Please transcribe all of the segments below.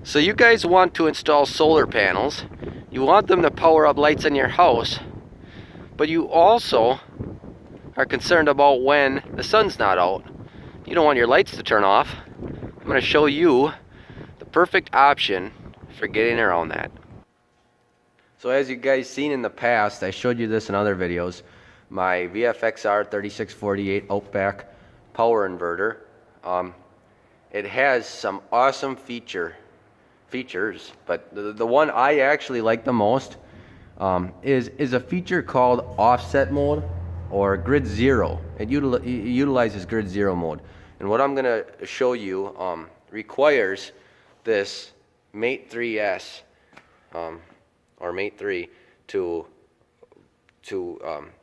So you guys want to install solar panels, you want them to power up lights in your house, but you also are concerned about when the sun's not out. You don't want your lights to turn off. I'm going to show you the perfect option for getting around that. So as you guys seen in the past, I showed you this in other videos, my VFXR 3648 Outback power inverter. It has some awesome features, but the one I actually like the most is a feature called offset mode or GridZero. It utilizes GridZero mode, and what I'm going to show you requires this Mate 3S or Mate 3 to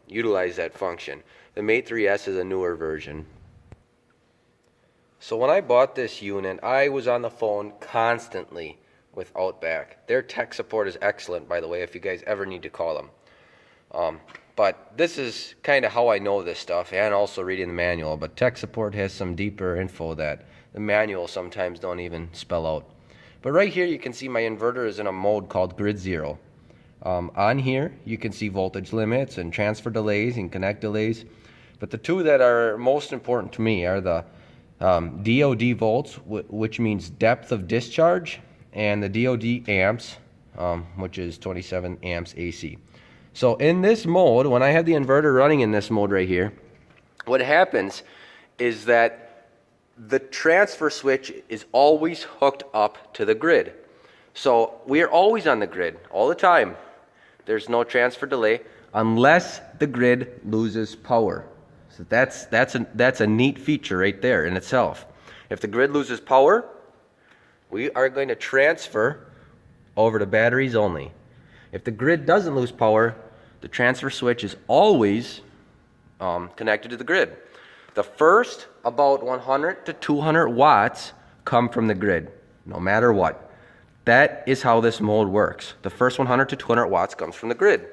utilize that function. The Mate 3S is a newer version. So when I bought this unit, I was on the phone constantly with Outback. Their tech support is excellent, by the way, if you guys ever need to call them. But this is kind of how I know this stuff, and also reading the manual. But tech support has some deeper info that the manual sometimes don't even spell out. But right here you can see my inverter is in a mode called GridZero. On here you can see voltage limits and transfer delays and connect delays. But the two that are most important to me are the DOD volts, which means depth of discharge, and the DOD amps, which is 27 amps AC. So in this mode, when I have the inverter running in this mode right here, what happens is that the transfer switch is always hooked up to the grid. So we are always on the grid all the time. There's no transfer delay unless the grid loses power. So that's a neat feature right there in itself. If the grid loses power, we are going to transfer over to batteries only. If the grid doesn't lose power, the transfer switch is always connected to the grid. The first about 100 to 200 watts come from the grid, no matter what. That is how this mode works. The first 100 to 200 watts comes from the grid.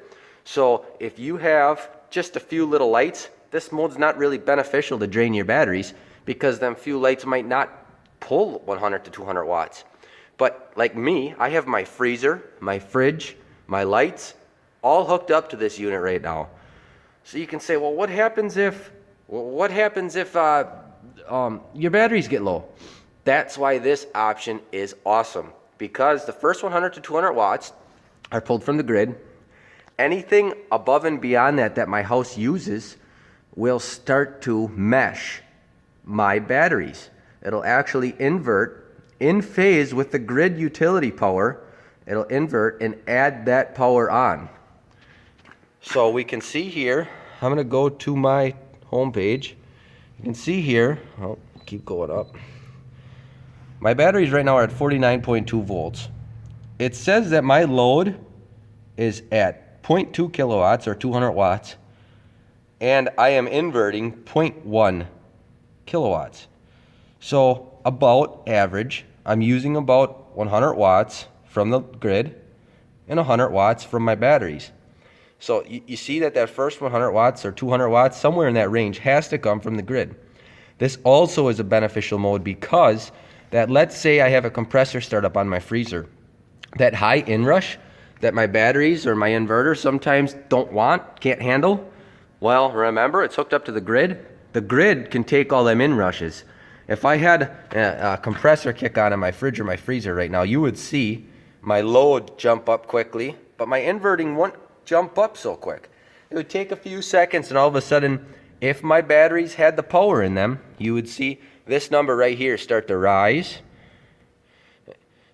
So if you have just a few little lights, this mode's not really beneficial to drain your batteries because them few lights might not pull 100 to 200 watts. But like me, I have my freezer, my fridge, my lights, all hooked up to this unit right now. So you can say, well, what happens if your batteries get low? That's why this option is awesome, because the first 100 to 200 watts are pulled from the grid. Anything above and beyond that my house uses will start to mesh my batteries. It'll actually invert in phase with the grid utility power. It'll invert and add that power on. So we can see here, I'm going to go to my home page. You can see here, I'll keep going up. My batteries right now are at 49.2 volts. It says that my load is at 0.2 kilowatts or 200 watts, and I am inverting 0.1 kilowatts. So about average, I'm using about 100 watts from the grid and 100 watts from my batteries. So you see that first 100 watts or 200 watts, somewhere in that range, has to come from the grid. This also is a beneficial mode because that, let's say I have a compressor startup on my freezer, that high inrush that my batteries or my inverter sometimes can't handle. Well, remember, it's hooked up to the grid. The grid can take all them inrushes. If I had a compressor kick on in my fridge or my freezer right now, you would see my load jump up quickly, but my inverting won't jump up so quick. It would take a few seconds, and all of a sudden, if my batteries had the power in them, you would see this number right here start to rise.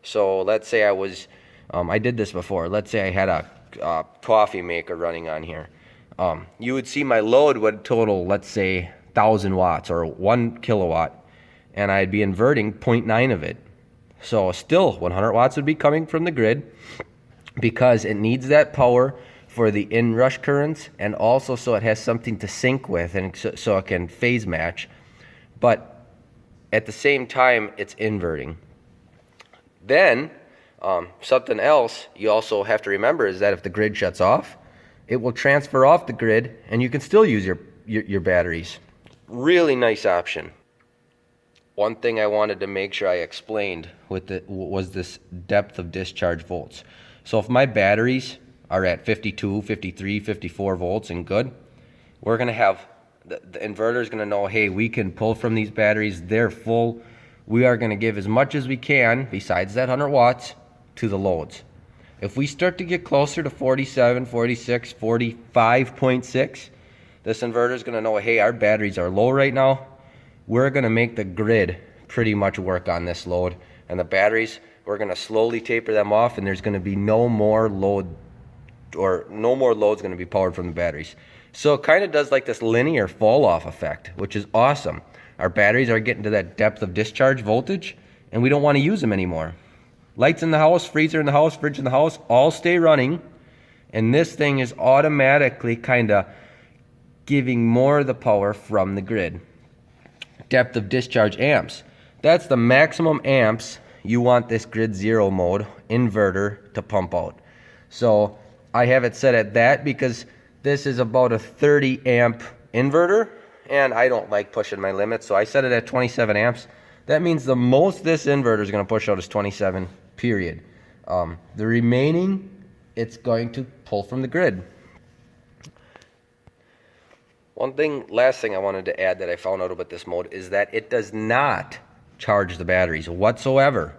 So let's say I did this before. Let's say I had a coffee maker running on here. You would see my load would total, let's say, 1,000 watts or 1 kilowatt, and I'd be inverting 0.9 of it. So still 100 watts would be coming from the grid because it needs that power for the inrush currents, and also so it has something to sync with, and so it can phase match. But at the same time, it's inverting. Then something else you also have to remember is that if the grid shuts off, it will transfer off the grid, and you can still use your batteries. Really nice option. one thing I wanted to make sure I explained was this depth of discharge volts. So if my batteries are at 52, 53, 54 volts and good, we're going to have, the inverter is going to know, hey, we can pull from these batteries, they're full. We are going to give as much as we can, besides that 100 watts, to the loads. If we start to get closer to 47, 46, 45.6, this inverter is going to know, hey, our batteries are low right now. We're going to make the grid pretty much work on this load. And the batteries, we're going to slowly taper them off, and there's going to be no more load, or no more load's going to be powered from the batteries. So it kind of does like this linear fall off effect, which is awesome. Our batteries are getting to that depth of discharge voltage, and we don't want to use them anymore. Lights in the house, freezer in the house, fridge in the house, all stay running. And this thing is automatically kind of giving more of the power from the grid. Depth of discharge amps. That's the maximum amps you want this GridZero mode inverter to pump out. So I have it set at that because this is about a 30 amp inverter, and I don't like pushing my limits, so I set it at 27 amps. That means the most this inverter is going to push out is 27, period. The remaining, it's going to pull from the grid. Last thing I wanted to add that I found out about this mode is that it does not charge the batteries whatsoever.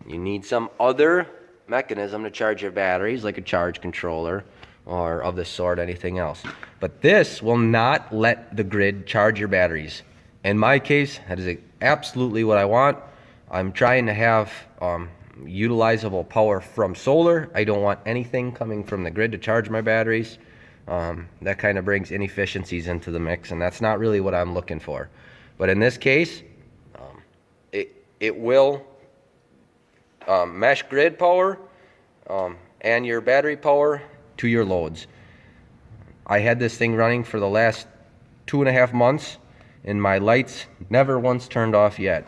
You need some other mechanism to charge your batteries, like a charge controller or of the sort, anything else. But this will not let the grid charge your batteries. In my case, that is absolutely what I want. I'm trying to have utilizable power from solar. I don't want anything coming from the grid to charge my batteries. That kind of brings inefficiencies into the mix, and that's not really what I'm looking for. But in this case, it will mesh grid power and your battery power to your loads. I had this thing running for the last 2.5 months, and my lights never once turned off yet.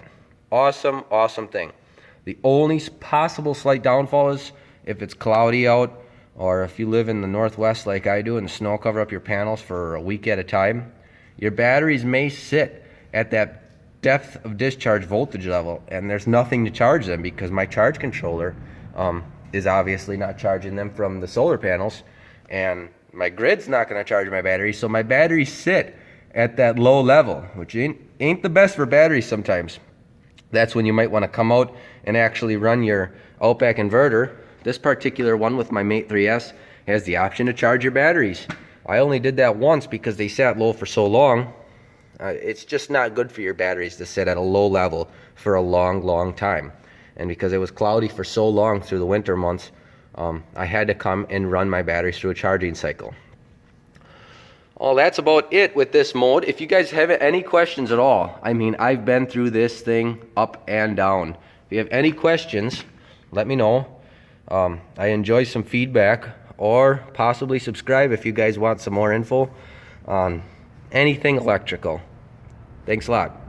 Awesome, awesome thing. The only possible slight downfall is if it's cloudy out, or if you live in the Northwest like I do and the snow cover up your panels for a week at a time. Your batteries may sit at that depth of discharge voltage level, and there's nothing to charge them because my charge controller is obviously not charging them from the solar panels, and my grid's not going to charge my batteries, so my batteries sit at that low level, which ain't the best for batteries sometimes. That's when you might want to come out and actually run your Outback inverter. This particular one with my Mate 3S has the option to charge your batteries. I only did that once because they sat low for so long. It's just not good for your batteries to sit at a low level for a long, long time. And because it was cloudy for so long through the winter months, I had to come and run my batteries through a charging cycle. Well, that's about it with this mode. If you guys have any questions at all, I mean, I've been through this thing up and down. If you have any questions, let me know. I enjoy some feedback, or possibly subscribe if you guys want some more info on anything electrical. Thanks a lot.